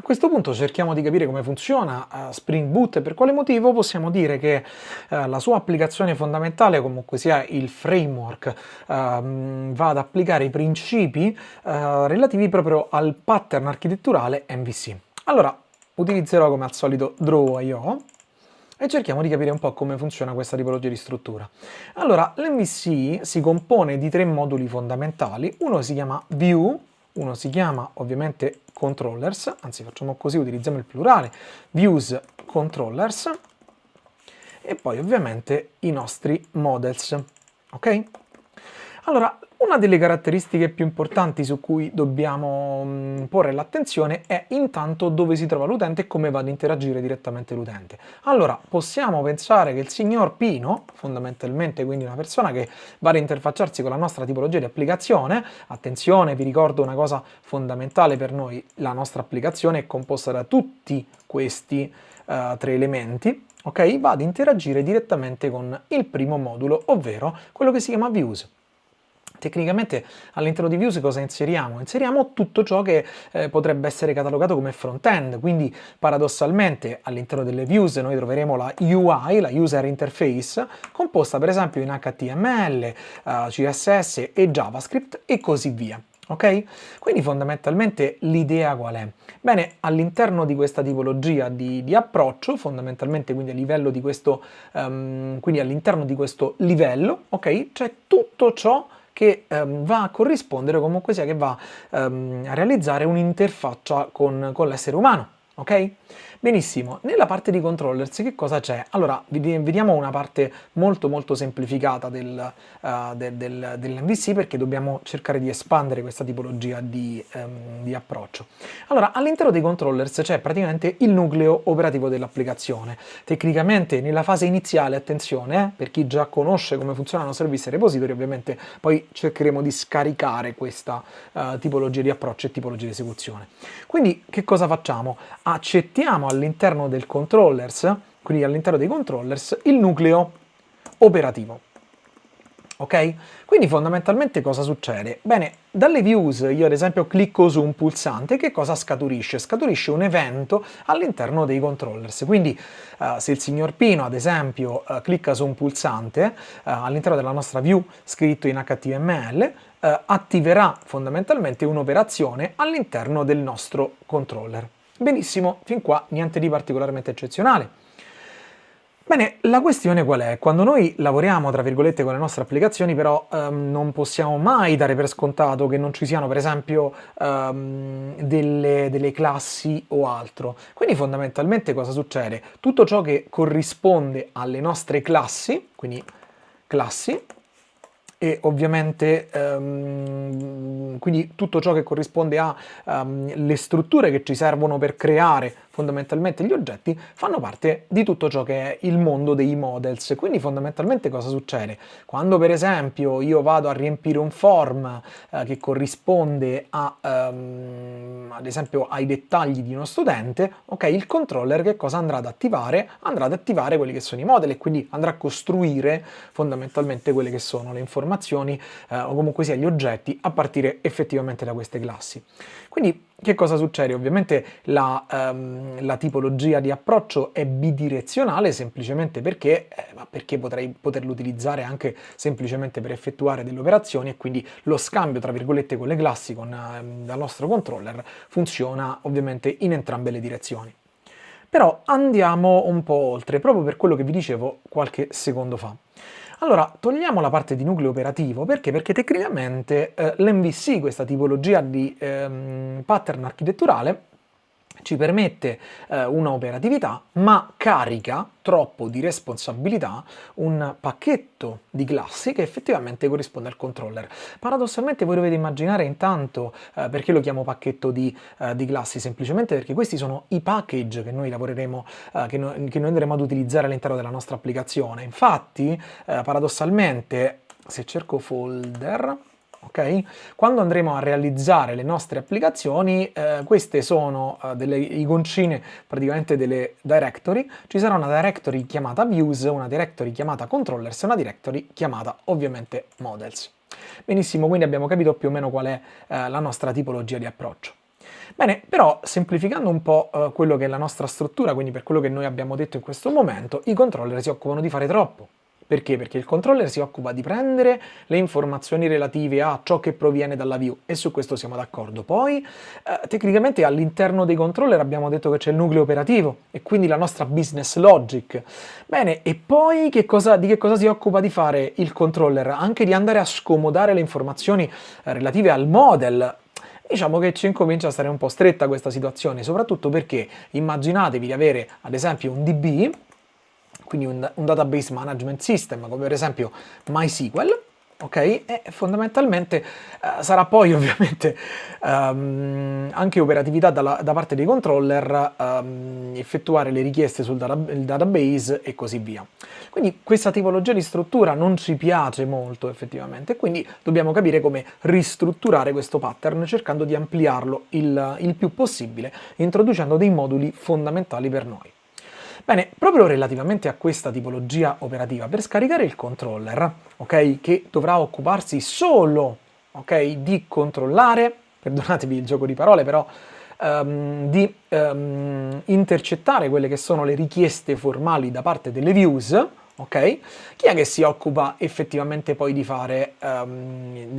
questo punto cerchiamo di capire come funziona Spring Boot e per quale motivo possiamo dire che la sua applicazione fondamentale, comunque sia il framework, va ad applicare i principi relativi proprio al pattern architetturale MVC. Allora, utilizzerò come al solito Draw.io e cerchiamo di capire un po' come funziona questa tipologia di struttura. Allora, l'MVC si compone di tre moduli fondamentali, uno si chiama View, uno si chiama ovviamente Controllers, anzi facciamo così, utilizziamo il plurale, Views Controllers, e poi ovviamente i nostri Models, ok? Allora, una delle caratteristiche più importanti su cui dobbiamo porre l'attenzione è intanto dove si trova l'utente e come va ad interagire direttamente l'utente. Allora, possiamo pensare che il signor Pino, fondamentalmente quindi una persona che va ad interfacciarsi con la nostra tipologia di applicazione, attenzione, vi ricordo una cosa fondamentale per noi, la nostra applicazione è composta da tutti questi tre elementi, ok? Va ad interagire direttamente con il primo modulo, ovvero quello che si chiama Views. Tecnicamente all'interno di Views cosa inseriamo? Inseriamo tutto ciò che potrebbe essere catalogato come front-end, quindi paradossalmente all'interno delle Views noi troveremo la UI, la User Interface, composta per esempio in HTML, CSS e JavaScript e così via. Ok? Quindi fondamentalmente l'idea qual è? Bene, all'interno di questa tipologia di approccio, fondamentalmente quindi a livello di questo, quindi all'interno di questo livello, ok? C'è tutto ciò che va a corrispondere, comunque sia che va a realizzare un'interfaccia con l'essere umano, ok? Benissimo, nella parte di controllers che cosa c'è? Allora, vediamo una parte molto semplificata dell'MVC perché dobbiamo cercare di espandere questa tipologia di approccio. Allora, all'interno dei controllers c'è praticamente il nucleo operativo dell'applicazione. Tecnicamente nella fase iniziale, attenzione, per chi già conosce come funzionano service e repository, ovviamente poi cercheremo di scaricare questa tipologia di approccio e tipologia di esecuzione. Quindi che cosa facciamo? Accettiamo all'interno del controllers, quindi all'interno dei controllers, il nucleo operativo. Ok? Quindi fondamentalmente cosa succede? Bene, dalle views io ad esempio clicco su un pulsante, che cosa scaturisce? Scaturisce un evento all'interno dei controllers, quindi se il signor Pino ad esempio clicca su un pulsante all'interno della nostra view scritto in HTML, attiverà fondamentalmente un'operazione all'interno del nostro controller. Benissimo, fin qua niente di particolarmente eccezionale. Bene, la questione qual è? Quando noi lavoriamo, tra virgolette, con le nostre applicazioni, però non possiamo mai dare per scontato che non ci siano, per esempio, delle classi o altro. Quindi fondamentalmente cosa succede? Tutto ciò che corrisponde alle nostre classi, quindi classi, e ovviamente quindi tutto ciò che corrisponde alle strutture che ci servono per creare fondamentalmente gli oggetti fanno parte di tutto ciò che è il mondo dei models. Quindi fondamentalmente cosa succede? Quando per esempio io vado a riempire un form che corrisponde ad esempio ai dettagli di uno studente, ok, il controller che cosa andrà ad attivare? Andrà ad attivare quelli che sono i model e quindi andrà a costruire fondamentalmente quelle che sono le informazioni o comunque sia gli oggetti a partire effettivamente da queste classi. Quindi che cosa succede? Ovviamente la tipologia di approccio è bidirezionale semplicemente perché potrei poterlo utilizzare anche semplicemente per effettuare delle operazioni e quindi lo scambio tra virgolette con le classi dal nostro controller funziona ovviamente in entrambe le direzioni. Però andiamo un po' oltre, proprio per quello che vi dicevo qualche secondo fa. Allora, togliamo la parte di nucleo operativo, perché? Perché tecnicamente l'MVC, questa tipologia di pattern architetturale, ci permette una operatività, ma carica troppo di responsabilità un pacchetto di classi che effettivamente corrisponde al controller. Paradossalmente voi dovete immaginare intanto, perché lo chiamo pacchetto di classi? Semplicemente perché questi sono i package che noi lavoreremo, che noi andremo ad utilizzare all'interno della nostra applicazione. Infatti, paradossalmente, se cerco folder, ok? Quando andremo a realizzare le nostre applicazioni, queste sono delle iconcine, praticamente delle directory. Ci sarà una directory chiamata views, una directory chiamata controllers e una directory chiamata ovviamente models. Benissimo, quindi abbiamo capito più o meno qual è la nostra tipologia di approccio. Bene, però semplificando un po' quello che è la nostra struttura, quindi per quello che noi abbiamo detto in questo momento, i controller si occupano di fare troppo. Perché? Perché il controller si occupa di prendere le informazioni relative a ciò che proviene dalla view e su questo siamo d'accordo. Poi, tecnicamente all'interno dei controller abbiamo detto che c'è il nucleo operativo e quindi la nostra business logic. Bene, e poi di che cosa si occupa di fare il controller? Anche di andare a scomodare le informazioni relative al model. Diciamo che ci incomincia a stare un po' stretta questa situazione, soprattutto perché immaginatevi di avere ad esempio un DB, quindi un database management system, come per esempio MySQL, ok? E fondamentalmente sarà poi ovviamente anche operatività da parte dei controller, effettuare le richieste sul database e così via. Quindi questa tipologia di struttura non ci piace molto effettivamente, quindi dobbiamo capire come ristrutturare questo pattern cercando di ampliarlo il più possibile, introducendo dei moduli fondamentali per noi. Bene, proprio relativamente a questa tipologia operativa, per scaricare il controller, ok, che dovrà occuparsi solo, ok, di controllare, perdonatevi il gioco di parole, però di intercettare quelle che sono le richieste formali da parte delle views, ok? Chi è che si occupa effettivamente poi di fare,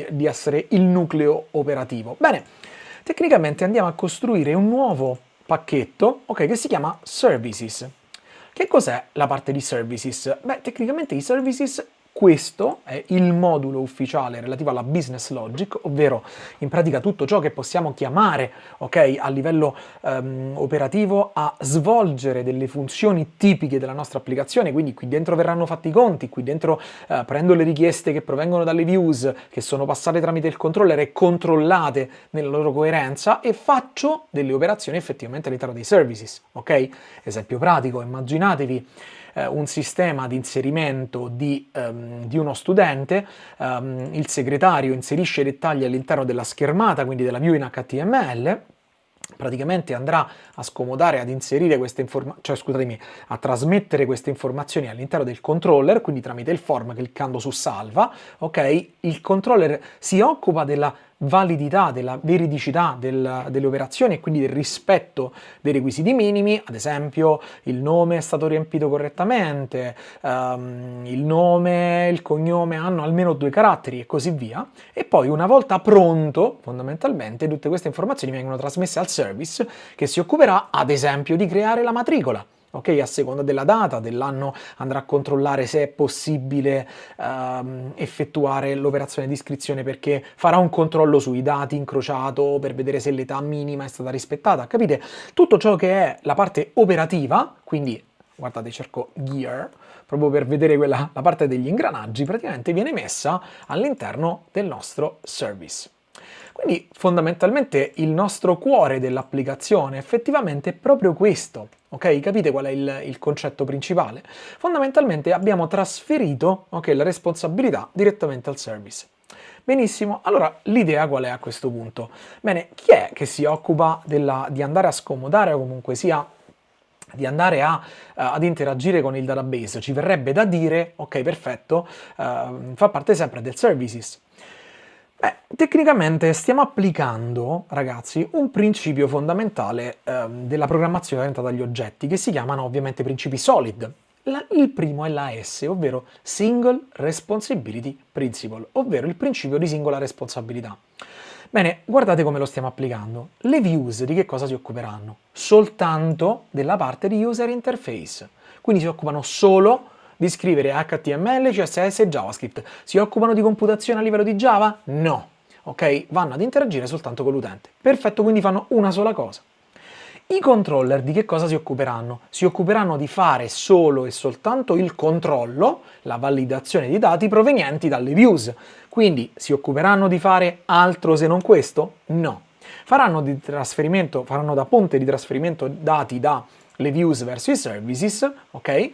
di essere il nucleo operativo? Bene, tecnicamente andiamo a costruire un nuovo pacchetto, ok, che si chiama Services. Che cos'è la parte di Services? Beh, tecnicamente i Services, questo è il modulo ufficiale relativo alla business logic, ovvero in pratica tutto ciò che possiamo chiamare, ok, a livello operativo a svolgere delle funzioni tipiche della nostra applicazione, quindi qui dentro verranno fatti i conti, qui dentro prendo le richieste che provengono dalle views, che sono passate tramite il controller e controllate nella loro coerenza e faccio delle operazioni effettivamente all'interno dei services, ok? Esempio pratico, immaginatevi un sistema di inserimento di uno studente, il segretario inserisce i dettagli all'interno della schermata, quindi della view in HTML, praticamente andrà a scomodare, ad inserire queste informazioni, cioè scusatemi, a trasmettere queste informazioni all'interno del controller, quindi tramite il form cliccando su salva, ok? Il controller si occupa della validità, della veridicità delle operazioni e quindi del rispetto dei requisiti minimi, ad esempio il nome è stato riempito correttamente, il nome, il cognome hanno almeno 2 caratteri e così via, e poi una volta pronto, fondamentalmente, tutte queste informazioni vengono trasmesse al service che si occuperà ad esempio di creare la matricola. Ok, a seconda della data, dell'anno andrà a controllare se è possibile effettuare l'operazione di iscrizione perché farà un controllo sui dati incrociato per vedere se l'età minima è stata rispettata. Capite? Tutto ciò che è la parte operativa, quindi guardate cerco gear, proprio per vedere la parte degli ingranaggi, praticamente viene messa all'interno del nostro service. Quindi fondamentalmente il nostro cuore dell'applicazione effettivamente è proprio questo, ok? Capite qual è il concetto principale? Fondamentalmente abbiamo trasferito, ok, la responsabilità direttamente al service. Benissimo, allora l'idea qual è a questo punto? Bene, chi è che si occupa di andare a scomodare o comunque sia di andare ad interagire con il database? Ci verrebbe da dire, ok, perfetto, fa parte sempre del services. Beh, tecnicamente stiamo applicando, ragazzi, un principio fondamentale della programmazione orientata agli oggetti, che si chiamano ovviamente principi SOLID. Il primo è la S, ovvero Single Responsibility Principle, ovvero il principio di singola responsabilità. Bene, guardate come lo stiamo applicando. Le views di che cosa si occuperanno? Soltanto della parte di user interface. Quindi si occupano solo di scrivere HTML, CSS e JavaScript. Si occupano di computazione a livello di Java? No. Ok? Vanno ad interagire soltanto con l'utente. Perfetto, quindi fanno una sola cosa. I controller di che cosa si occuperanno? Si occuperanno di fare solo e soltanto il controllo, la validazione di dati provenienti dalle views. Quindi si occuperanno di fare altro se non questo? No. Faranno da ponte di trasferimento dati dalle views verso i services, ok?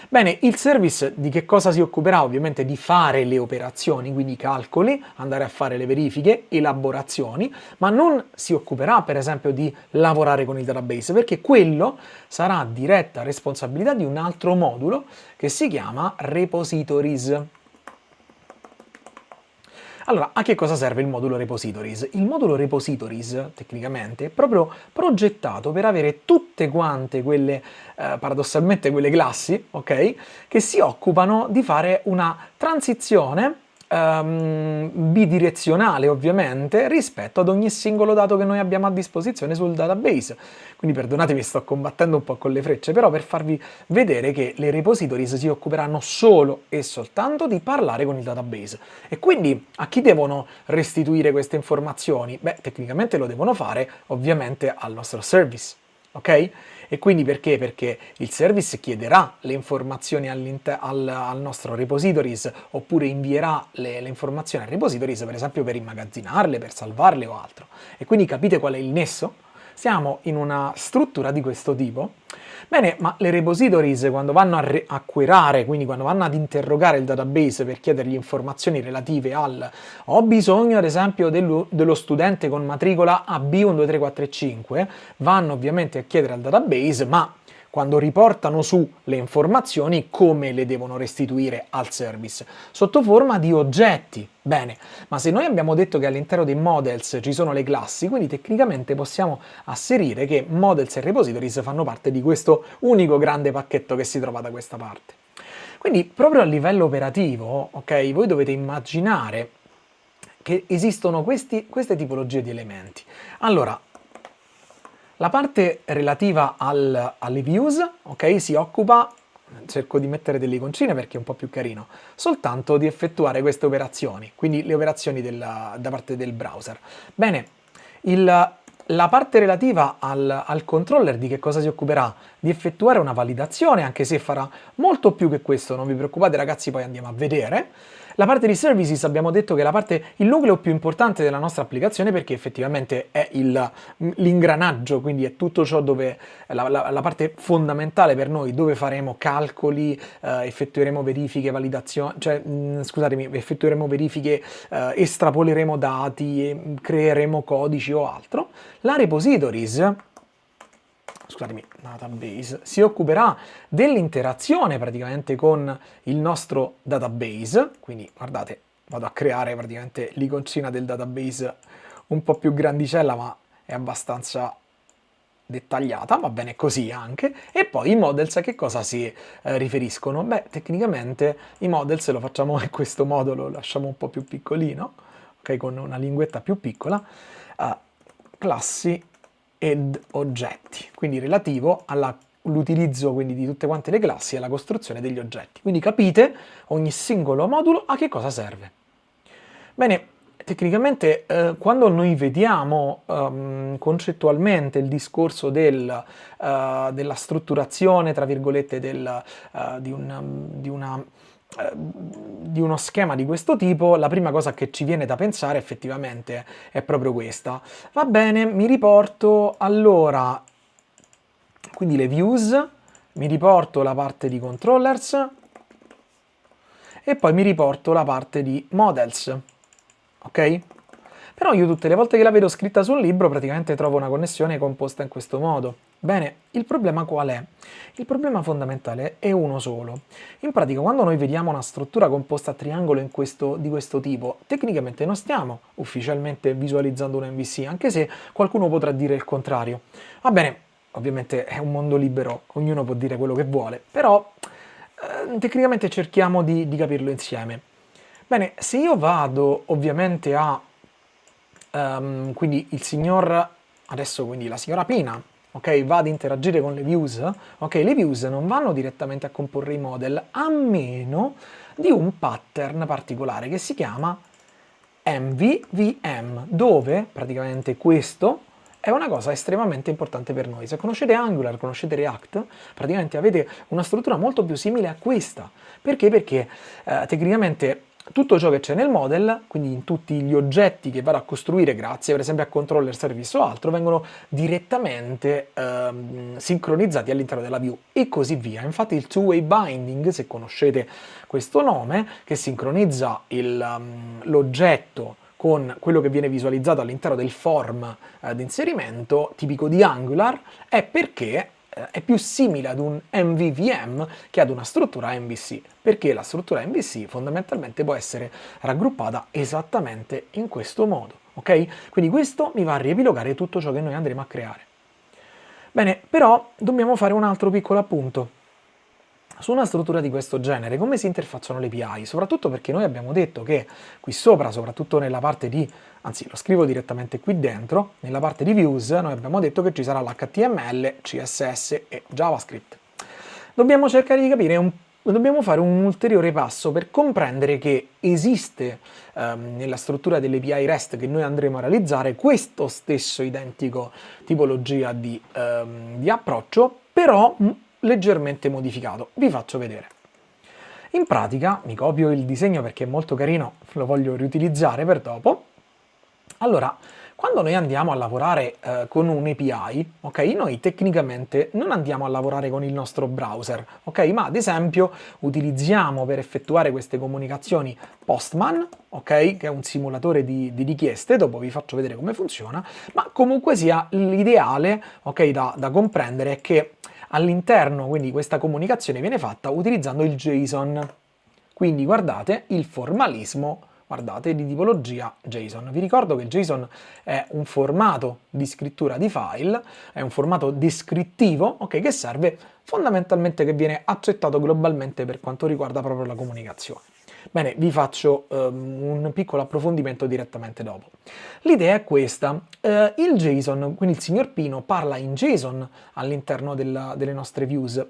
Bene, il service di che cosa si occuperà? Ovviamente di fare le operazioni, quindi i calcoli, andare a fare le verifiche, elaborazioni, ma non si occuperà per esempio di lavorare con il database, perché quello sarà diretta responsabilità di un altro modulo che si chiama repositories. Allora, a che cosa serve il modulo repositories? Il modulo repositories, tecnicamente, è proprio progettato per avere tutte quante quelle, paradossalmente quelle classi, ok? Che si occupano di fare una transizione bidirezionale, ovviamente, rispetto ad ogni singolo dato che noi abbiamo a disposizione sul database. Quindi perdonatemi, sto combattendo un po' con le frecce, però per farvi vedere che le repositories si occuperanno solo e soltanto di parlare con il database. E quindi a chi devono restituire queste informazioni? Beh, tecnicamente lo devono fare ovviamente al nostro service, ok? E quindi perché? Perché il service chiederà le informazioni al nostro repositories oppure invierà le informazioni al repositories, per esempio per immagazzinarle, per salvarle o altro. E quindi capite qual è il nesso? Siamo in una struttura di questo tipo. Bene, ma le repositories quando vanno a querare, quindi quando vanno ad interrogare il database per chiedergli informazioni relative al ho bisogno ad esempio dello studente con matricola AB12345, vanno ovviamente a chiedere al database, ma quando riportano su le informazioni come le devono restituire al service? Sotto forma di oggetti. Bene, ma se noi abbiamo detto che all'interno dei models ci sono le classi, quindi tecnicamente possiamo asserire che models e repositories fanno parte di questo unico grande pacchetto che si trova da questa parte. Quindi proprio a livello operativo, ok, voi dovete immaginare che esistono queste tipologie di elementi. Allora, la parte relativa alle views, ok, si occupa, cerco di mettere delle iconcine perché è un po' più carino, soltanto di effettuare queste operazioni, quindi le operazioni da parte del browser. Bene, la parte relativa al controller di che cosa si occuperà? Di effettuare una validazione, anche se farà molto più che questo, non vi preoccupate ragazzi, poi andiamo a vedere. La parte di services abbiamo detto che è il nucleo più importante della nostra applicazione perché effettivamente è l'ingranaggio, quindi è tutto ciò dove la parte fondamentale per noi, dove faremo calcoli, effettueremo verifiche, validazioni, cioè scusatemi, effettueremo verifiche, estrapoleremo dati, creeremo codici o altro. La repositories, scusatemi, database, si occuperà dell'interazione praticamente con il nostro database, quindi guardate, vado a creare praticamente l'iconcina del database un po' più grandicella, ma è abbastanza dettagliata, va bene così anche, e poi i models a che cosa si riferiscono? Beh, tecnicamente i models lo facciamo in questo modo, lo lasciamo un po' più piccolino, ok, con una linguetta più piccola, classi ed oggetti, quindi relativo all'utilizzo quindi di tutte quante le classi e alla costruzione degli oggetti. Quindi capite ogni singolo modulo a che cosa serve. Bene, tecnicamente quando noi vediamo concettualmente il discorso della strutturazione, tra virgolette, di uno schema di questo tipo, la prima cosa che ci viene da pensare effettivamente è proprio questa. Va bene, mi riporto allora, quindi le views, mi riporto la parte di controllers e poi mi riporto la parte di models, ok? Però io tutte le volte che la vedo scritta sul libro praticamente trovo una connessione composta in questo modo. Bene, il problema qual è? Il problema fondamentale è uno solo. In pratica, quando noi vediamo una struttura composta a triangolo di questo tipo, tecnicamente non stiamo ufficialmente visualizzando un MVC, anche se qualcuno potrà dire il contrario. Va bene, ovviamente è un mondo libero, ognuno può dire quello che vuole, però tecnicamente cerchiamo di capirlo insieme. Bene, se io vado ovviamente quindi il signor, adesso quindi la signora Pina, ok, va ad interagire con le views, ok, le views non vanno direttamente a comporre i model a meno di un pattern particolare che si chiama MVVM, dove praticamente questo è una cosa estremamente importante per noi. Se conoscete Angular, conoscete React, praticamente avete una struttura molto più simile a questa. Perché? Perché tecnicamente tutto ciò che c'è nel model, quindi in tutti gli oggetti che vado a costruire grazie per esempio a controller, service o altro, vengono direttamente sincronizzati all'interno della view e così via. Infatti il two-way binding, se conoscete questo nome, che sincronizza l'oggetto con quello che viene visualizzato all'interno del form di inserimento tipico di Angular, è perché è più simile ad un MVVM che ad una struttura MVC, perché la struttura MVC fondamentalmente può essere raggruppata esattamente in questo modo, ok? Quindi questo mi va a riepilogare tutto ciò che noi andremo a creare. Bene, però dobbiamo fare un altro piccolo appunto. Su una struttura di questo genere, come si interfacciano le API? Soprattutto perché noi abbiamo detto che qui sopra, soprattutto nella parte di, anzi lo scrivo direttamente qui dentro, nella parte di views, noi abbiamo detto che ci sarà l'HTML, CSS e JavaScript. Dobbiamo cercare di capire dobbiamo fare un ulteriore passo per comprendere che esiste nella struttura delle API REST che noi andremo a realizzare questo stesso identico tipologia di approccio, però leggermente modificato. Vi faccio vedere. In pratica, mi copio il disegno perché è molto carino, lo voglio riutilizzare per dopo. Allora, quando noi andiamo a lavorare con un'API, ok, noi tecnicamente non andiamo a lavorare con il nostro browser, ok, ma ad esempio utilizziamo per effettuare queste comunicazioni Postman, ok, che è un simulatore di richieste, dopo vi faccio vedere come funziona, ma comunque sia l'ideale, ok, da comprendere è che all'interno, quindi questa comunicazione viene fatta utilizzando il JSON. Quindi guardate il formalismo, guardate, di tipologia JSON. Vi ricordo che JSON è un formato di scrittura di file, è un formato descrittivo, ok, che serve fondamentalmente, che viene accettato globalmente per quanto riguarda proprio la comunicazione. Bene, vi faccio un piccolo approfondimento direttamente dopo. L'idea è questa, il JSON, quindi il signor Pino, parla in JSON all'interno delle nostre views.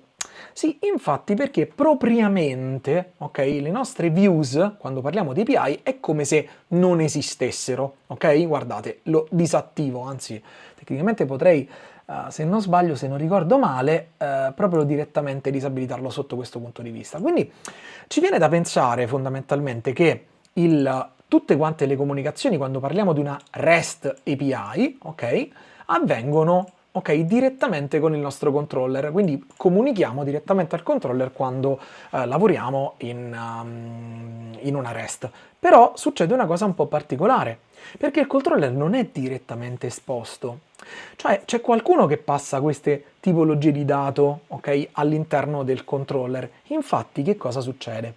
Sì, infatti, perché propriamente, ok, le nostre views, quando parliamo di API, è come se non esistessero, ok? Guardate, lo disattivo, anzi, tecnicamente potrei, se non sbaglio, se non ricordo male, proprio direttamente disabilitarlo sotto questo punto di vista. Quindi ci viene da pensare fondamentalmente che tutte quante le comunicazioni, quando parliamo di una REST API, ok, avvengono, ok, direttamente con il nostro controller, quindi comunichiamo direttamente al controller quando lavoriamo in una REST. Però succede una cosa un po' particolare, perché il controller non è direttamente esposto. Cioè c'è qualcuno che passa queste tipologie di dato, ok, all'interno del controller. Infatti che cosa succede?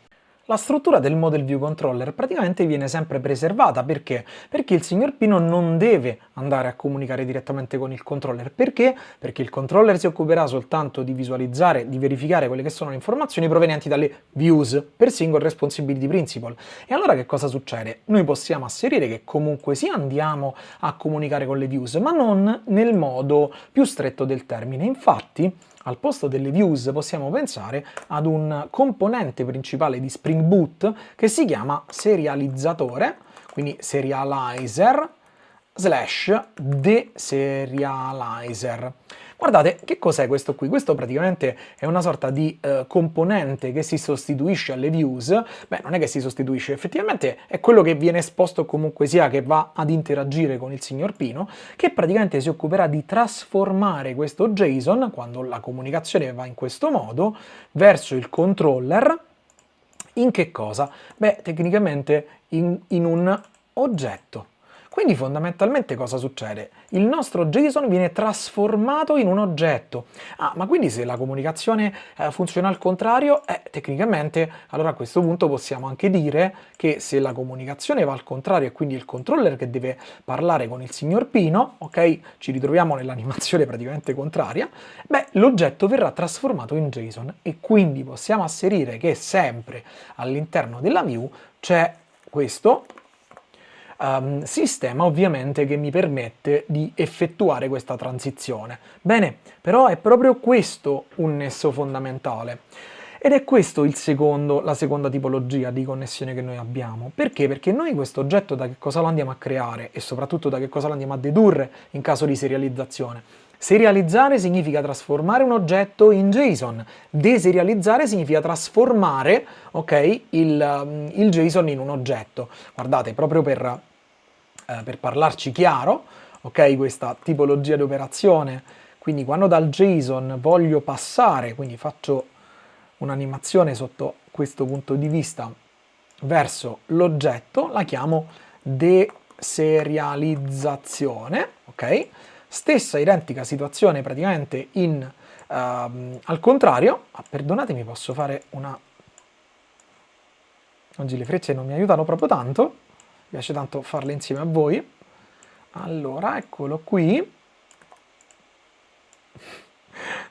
La struttura del Model View Controller praticamente viene sempre preservata. Perché? Perché il signor Pino non deve andare a comunicare direttamente con il controller. Perché? Perché il controller si occuperà soltanto di visualizzare, di verificare quelle che sono le informazioni provenienti dalle views per single responsibility principle. E allora che cosa succede? Noi possiamo asserire che comunque sì, andiamo a comunicare con le views, ma non nel modo più stretto del termine. Infatti, al posto delle views possiamo pensare ad un componente principale di Spring Boot che si chiama serializzatore, quindi serializer / deserializer. Guardate, che cos'è questo qui? Questo praticamente è una sorta di componente che si sostituisce alle views. Beh, non è che si sostituisce, effettivamente è quello che viene esposto comunque sia, che va ad interagire con il signor Pino, che praticamente si occuperà di trasformare questo JSON, quando la comunicazione va in questo modo, verso il controller, in che cosa? Beh, tecnicamente in un oggetto. Quindi fondamentalmente cosa succede? Il nostro JSON viene trasformato in un oggetto. Ah, ma quindi se la comunicazione funziona al contrario, tecnicamente allora a questo punto possiamo anche dire che se la comunicazione va al contrario e quindi il controller che deve parlare con il signor Pino, ok, ci ritroviamo nell'animazione praticamente contraria, beh, l'oggetto verrà trasformato in JSON e quindi possiamo asserire che sempre all'interno della view c'è questo sistema ovviamente che mi permette di effettuare questa transizione. Bene, però è proprio questo un nesso fondamentale. Ed è questo la seconda tipologia di connessione che noi abbiamo. Perché? Perché noi questo oggetto da che cosa lo andiamo a creare e soprattutto da che cosa lo andiamo a dedurre in caso di serializzazione. Serializzare significa trasformare un oggetto in JSON, deserializzare significa trasformare, ok, il JSON in un oggetto. Guardate, proprio per parlarci chiaro, ok, questa tipologia di operazione, quindi quando dal JSON voglio passare, quindi faccio un'animazione sotto questo punto di vista verso l'oggetto, la chiamo deserializzazione, ok? Stessa identica situazione praticamente in Al contrario, perdonatemi, posso fare una... Oggi le frecce non mi aiutano proprio tanto, mi piace tanto farle insieme a voi. Allora, eccolo qui.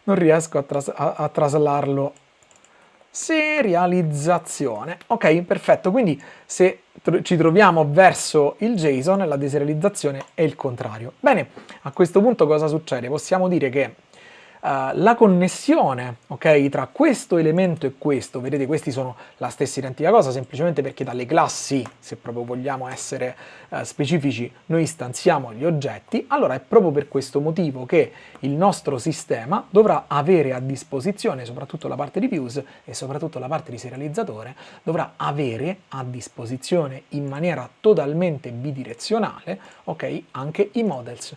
Non riesco a traslarlo. Serializzazione. Ok, perfetto. Quindi se ci troviamo verso il JSON, la deserializzazione è il contrario. Bene, a questo punto cosa succede? Possiamo dire che la connessione, ok, tra questo elemento e questo, vedete, questi sono la stessa identica cosa, semplicemente perché dalle classi, se proprio vogliamo essere specifici, noi istanziamo gli oggetti. Allora è proprio per questo motivo che il nostro sistema dovrà avere a disposizione, soprattutto la parte di views e soprattutto la parte di serializzatore, dovrà avere a disposizione in maniera totalmente bidirezionale, ok, anche i models.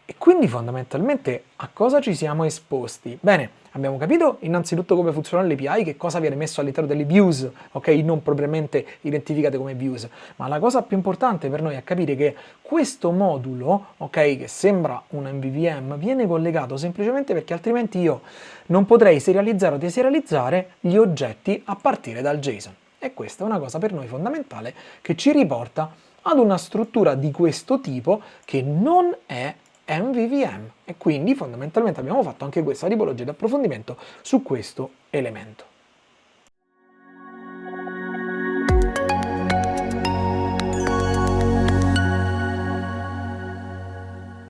E quindi fondamentalmente a cosa ci siamo esposti? Bene, abbiamo capito innanzitutto come funzionano le API, che cosa viene messo all'interno delle views, ok? Non propriamente identificate come views, ma la cosa più importante per noi è capire che questo modulo, ok, che sembra un MVVM, viene collegato semplicemente perché altrimenti io non potrei serializzare o deserializzare gli oggetti a partire dal JSON. E questa è una cosa per noi fondamentale che ci riporta ad una struttura di questo tipo che non è MVVM, e quindi fondamentalmente abbiamo fatto anche questa tipologia di approfondimento su questo elemento.